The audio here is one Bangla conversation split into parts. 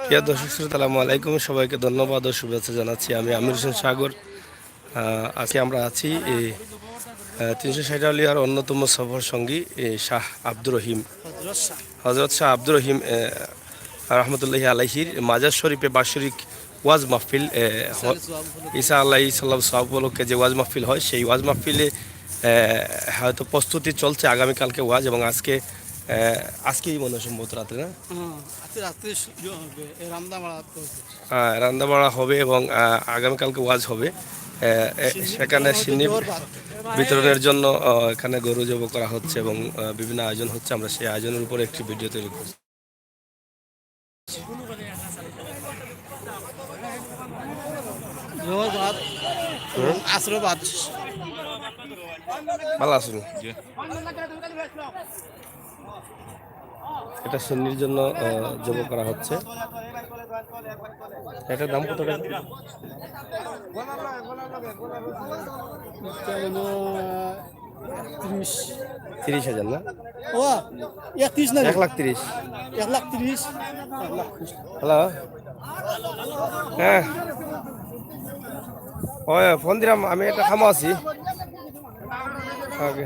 প্রিয় দর্শক শ্রোতা, আসসালামু আলাইকুম। সবাইকে ধন্যবাদ ও শুভেচ্ছা জানাচ্ছি। আমি আমির হোসেন সাগর। আজকে আমরা আছি এই 360 আউলিয়ার অন্যতম সফর সঙ্গী শাহ আব্দুর রহিম, হযরত শাহ আব্দুর রহিম রহমতুল্লাহি আলাইহির মাজার শরীফে বাৎসরিক ওয়াজ মাহফিল, ঈসা আলাইহিস সালাম সওয়াব উপলক্ষে যে ওয়াজ মাহফিল হয়, সেই ওয়াজ মাহফিলে হয়তো প্রস্তুতি চলছে। আগামীকালকে ওয়াজ এবং আজকেই মনে হয় সম্ভবত রাত্রে, না রান্নাবাড়া হবে এবং আগামীকালকে ওয়াজ হবে। সেখানে সিন্নি বিতরণের জন্য এখানে গরু জব করা হচ্ছে এবং বিভিন্ন আয়োজন হচ্ছে। আমরা সেই আয়োজনের উপরে একটি ভিডিও তৈরি করছি। ভালো আছেন? এটা সিন্নির জন্য জব করা হচ্ছে। এটার দাম কত টাকা? 30,000 না? 1,30,000। হ্যালো, হ্যাঁ, ওই ফোন দিলাম, আমি একটা খামো আছি। ওকে,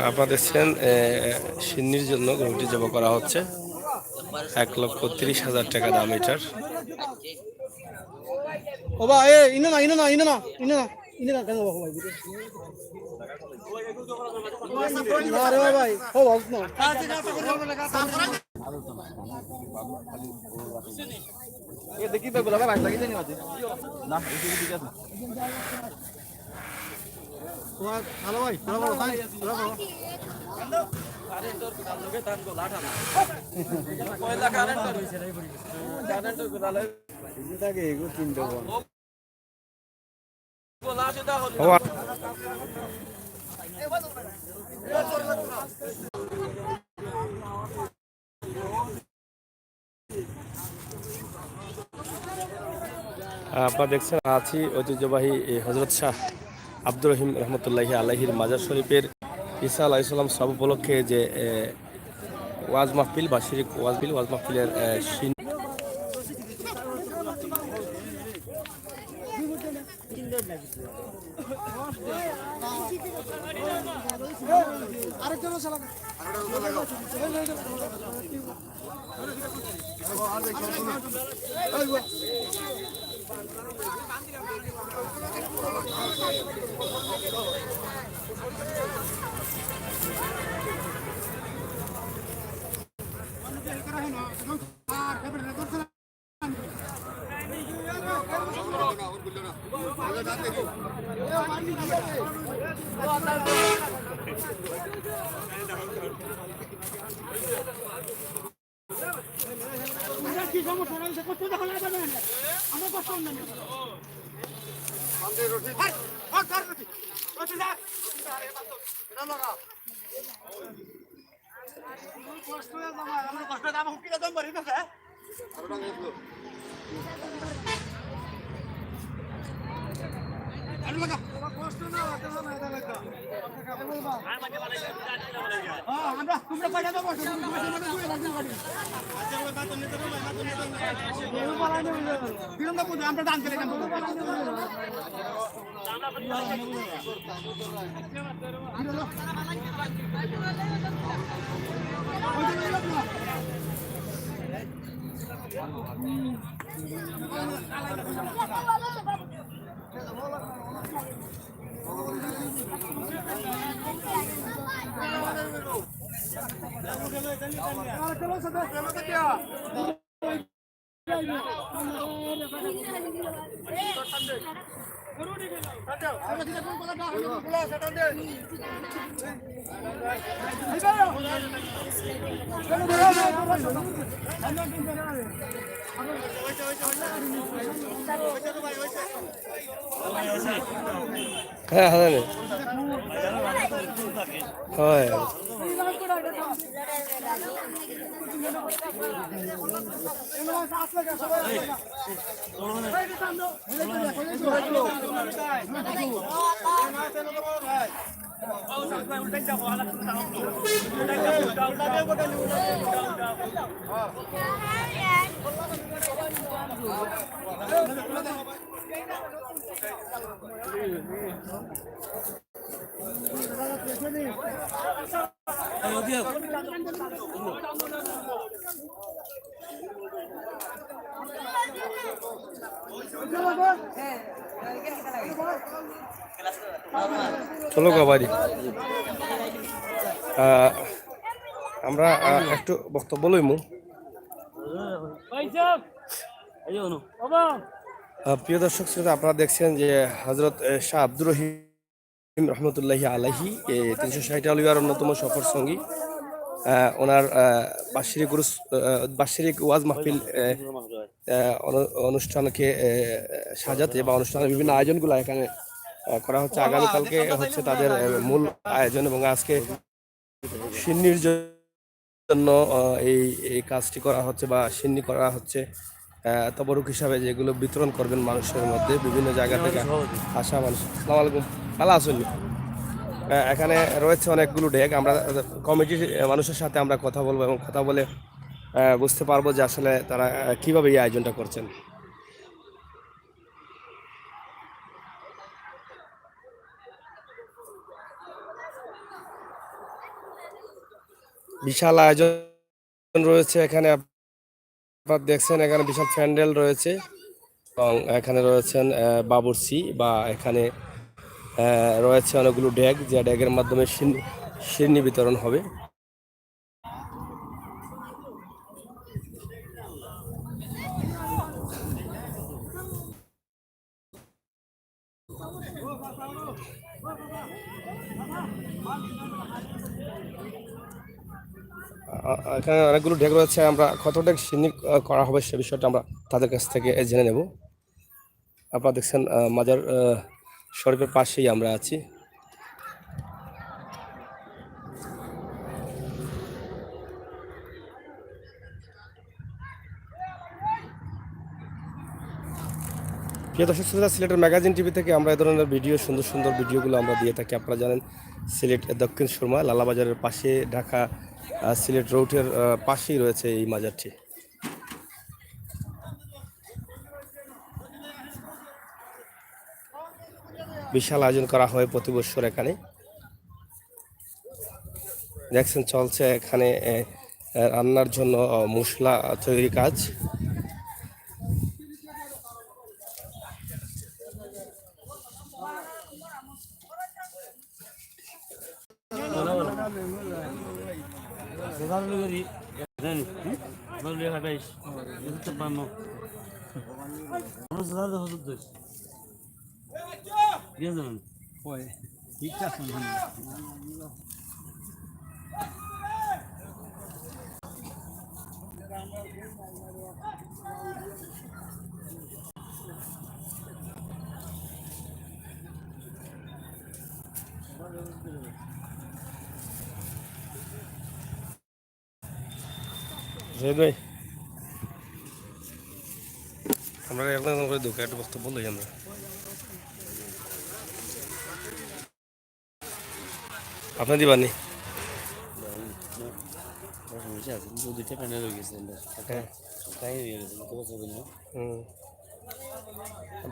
আপনারা দেখছেন সিন্নির জন্য গরুটি জব করা হচ্ছে। 1,30,000 টাকা দাম এটার। আপনারা দেখছেন আছি ঐতিহ্যবাহী হযরত শাহ আব্দুর রহিম রহমতুল্লাহি আলাইহির মাজার শরীফের ঈসা আলাইহিস সালাম সব উপলক্ষে যে ওয়াজ মাহফিল, বার্ষিক ওয়াজ মাহফিলের হ্যাঁ হ্যাঁ হয়। চলো কাবাডি আমরা একটু বক্তব্য লইমু। প্রিয় দর্শক শ্রোতা, আপনারা দেখছেন যে হযরত শাহ আব্দুর রহিম রহমতুল্লাহি আলাইহি 360 আলিয়ার অন্যতম সফর সঙ্গী, ওনার বার্ষিক ওয়াজ মাহফিল অনুষ্ঠানকে সাজাতে বা অনুষ্ঠানের বিভিন্ন আয়োজনগুলো এখানে করা হচ্ছে। আগামীকালকে হচ্ছে তাদের মূল আয়োজন এবং আজকে সিন্নির জন্য এই কাজটি করা হচ্ছে বা সিন্নি করা হচ্ছে তবরুক হিসাবে, যেগুলো বিতরণ করবেন মানুষের মধ্যে বিভিন্ন জায়গা থেকে আসা মানুষ। আসসালামু আলাইকুম, ভালো আছেন? এখানে রয়েছে অনেকগুলো ডেক। আমরা কমিটির মানুষের সাথে আমরা কথা বলবো এবং কথা বলে বুঝতে পারবো যে আসলে তারা কিভাবে এই আয়োজনটা করছেন। বিশাল আয়োজন রয়েছে এখানে, আপনারা দেখছেন এখানে বিশাল প্যান্ডেল রয়েছে এবং এখানে রয়েছেন বাবুর্চি বা এখানে রয়েছে অনেকগুলো ড্যাগ, যে ড্যাগের মাধ্যমে সিন্নি বিতরণ হবে। এখানে অনেকগুলো ড্যাগ রয়েছে। আমরা কত ড্যাগ সিন্নি করা হবে সে বিষয়টা আমরা তাদের কাছ থেকে জেনে নেব। আপনারা দেখছেন মাজার শরীফের পাশেই আমরা আছি। প্রিয় দর্শক শ্রোতা, সিলেটের ম্যাগাজিন টিভি থেকে আমরা এই ধরনের ভিডিও, সুন্দর সুন্দর ভিডিওগুলো আমরা দিয়ে থাকি। আপনারা জানেন সিলেট দক্ষিণ সুরমা লালাবাজারের পাশে, ঢাকা সিলেট রোডের পাশেই রয়েছে এই মাজারটি। বিশাল আয়োজন করা হয় প্রতি বছর এখানে। দেখছেন চলছে এখানে রান্নার জন্য মশলা তৈরি কাজ। আমরা এখন করে দুঃখ একটা বক্তব্য বলি আমরা। আপনার দিবানি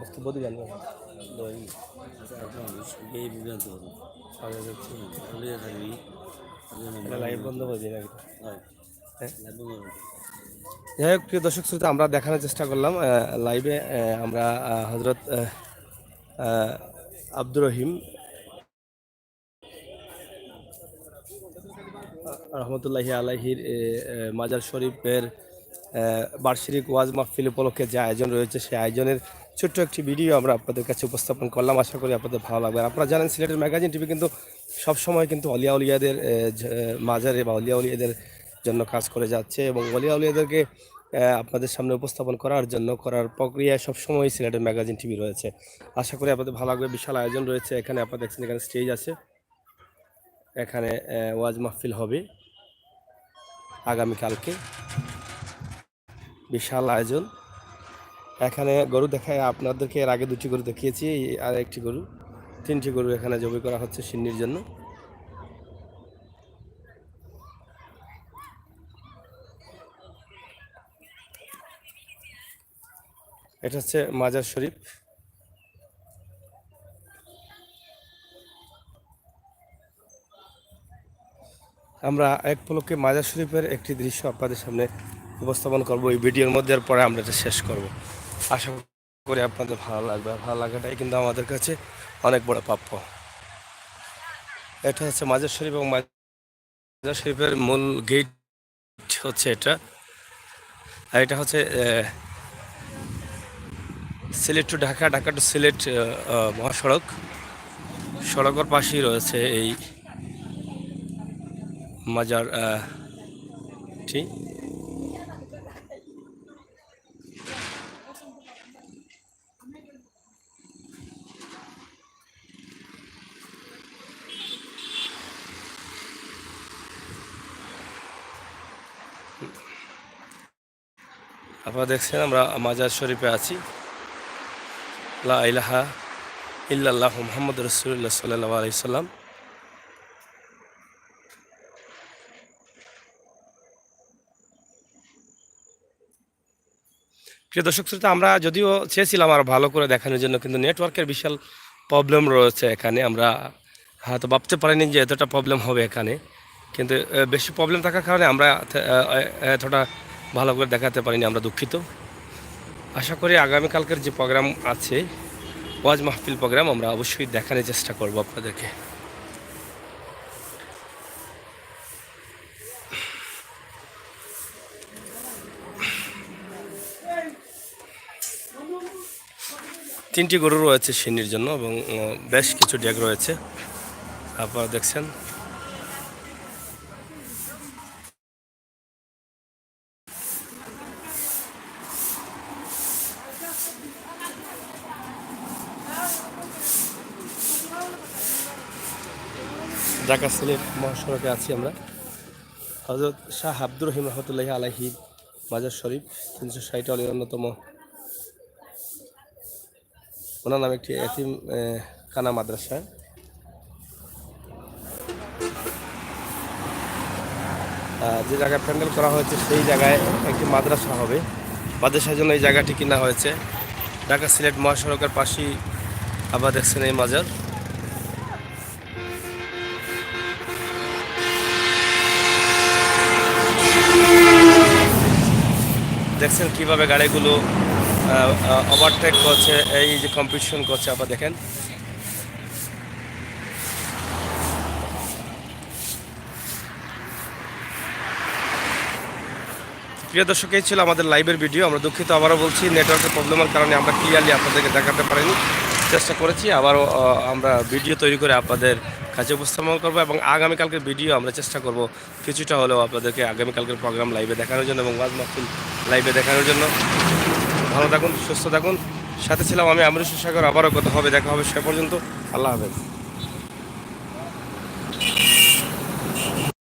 বক্তব্য দিবেন লাইভ বন্ধ করে দিন। যাই হোক, প্রিয় দর্শক শ্রোতা, আমরা দেখানোর চেষ্টা করলাম লাইভে আমরা হযরত আব্দুর রহিম রহমতুল্লাহি আলাইহির মাজার শরীফের বার্ষিক ওয়াজ মাহফিল উপলক্ষে যে আয়োজন রয়েছে, সেই আয়োজনের ছোট্ট একটি ভিডিও আমরা আপনাদের কাছে উপস্থাপন করলাম। আশা করি আপনাদের ভালো লাগবে। আপনারা জানেন সিলেটের ম্যাগাজিন টিভি কিন্তু সবসময় কিন্তু অলিয়া উলিয়াদের মাজারে বা অলিয়া উলিয়াদের জন্য কাজ করে যাচ্ছে এবং অলিয়া উলিয়াদেরকে আপনাদের সামনে উপস্থাপন করার জন্য করার প্রক্রিয়ায় সবসময় সিলেটের ম্যাগাজিন টিভি রয়েছে। আশা করি আপনাদের ভালো লাগবে। বিশাল আয়োজন রয়েছে এখানে, আপনারা দেখছেন এখানে স্টেজ আছে, এখানে ওয়াজ মাহফিল হবে আগামীকালকে। বিশাল আয়োজন। এখানে গরু দেখায় আপনাদেরকে, এর আগে 2টি গরু দেখিয়েছি, আর একটি গরু, 3টি গরু এখানে জবাই করা হচ্ছে সিন্নির জন্য। এটা হচ্ছে মাজার শরীফ। আমরা এক পলকে মাজার শরীফের একটি দৃশ্য আপনাদের সামনে উপস্থাপন করব এই ভিডিওর মধ্যে, এর পরে আমরা এটা শেষ করব। আশা করি আপনাদের ভালো লাগবে। ভালো লাগাটাই কিন্তু আমাদের কাছে অনেক বড় প্রাপ্য। এটা হচ্ছে মাজার শরীফ এবং মাজার শরীফের মূল গেট হচ্ছে এটা। আর এটা হচ্ছে সিলেট টু ঢাকা, ঢাকা টু সিলেট মহাসড়ক। সড়কের পাশেই রয়েছে এই মাজার টি। আপনারা দেখছেন আমরা মাজার শরীফে আছি। লা ইলাহা ইল্লাল্লাহ মুহাম্মাদুর রাসূলুল্লাহ সাল্লাল্লাহু আলাইহি সাল্লাম। প্রিয় দর্শক শ্রোতা, আমরা যদিও চেয়েছিলাম আর ভালো করে দেখানোর জন্য, কিন্তু নেটওয়ার্কের বিশাল প্রবলেম রয়েছে এখানে। আমরা হয়তো ভাবতে পারিনি যে এতটা প্রবলেম হবে এখানে, কিন্তু বেশি প্রবলেম থাকার কারণে আমরা এতটা ভালো করে দেখাতে পারিনি। আমরা দুঃখিত। আশা করি আগামীকালকের যে প্রোগ্রাম আছে, ওয়াজ মাহফিল প্রোগ্রাম, আমরা অবশ্যই দেখানোর চেষ্টা করব আপনাদেরকে। তিনটি গরু রয়েছে সিন্নির জন্য এবং বেশ কিছু ডেক রয়েছে আপনারা দেখছেন। ঢাকা সিলেট মহাসড়কে আছি আমরা। হযরত শাহ আব্দুর রহিম রহমতুল্লাহি আলাইহি মাজার শরীফ 360 অলির অন্যতম। ওনার নামে একটি এতিম কানা মাদ্রাসা। যে জায়গায় প্যান্ডেল করা হয়েছে সেই জায়গায় একটি মাদ্রাসা হবে। মাদ্রাসার জন্য এই জায়গাটি কিনা হয়েছে। ঢাকা সিলেট মহাসড়কের পাশেই আবার দেখছেন এই মাজার। দেখছেন কিভাবে গাড়িগুলো ওভারটেক করছে, এই যে কম্পিটিশন করছে আপনারা দেখেন। প্রিয় দর্শক, এই ছিল আমাদের লাইভের ভিডিও। আমরা দুঃখিত, আবারও বলছি, নেটওয়ার্কের প্রবলেমের কারণে আমরা ক্লিয়ারলি আপনাদেরকে দেখাতে পারিনি। চেষ্টা করেছি, আবারও আমরা ভিডিও তৈরি করে আপনাদের কাছে উপস্থাপন করবো এবং আগামীকালকের ভিডিও আমরা চেষ্টা করব কিছুটা হলেও আপনাদেরকে আগামীকালকের প্রোগ্রাম লাইভে দেখানোর জন্য এবং ওয়াজ মাহফিল লাইভে দেখানোর জন্য। ভালো থাকুন, সুস্থ থাকুন। সাথে ছিলাম আমি আমির হোসেন সাগর। আবারও কথা হবে, দেখা হবে। সে পর্যন্ত আল্লাহ হাফেজ।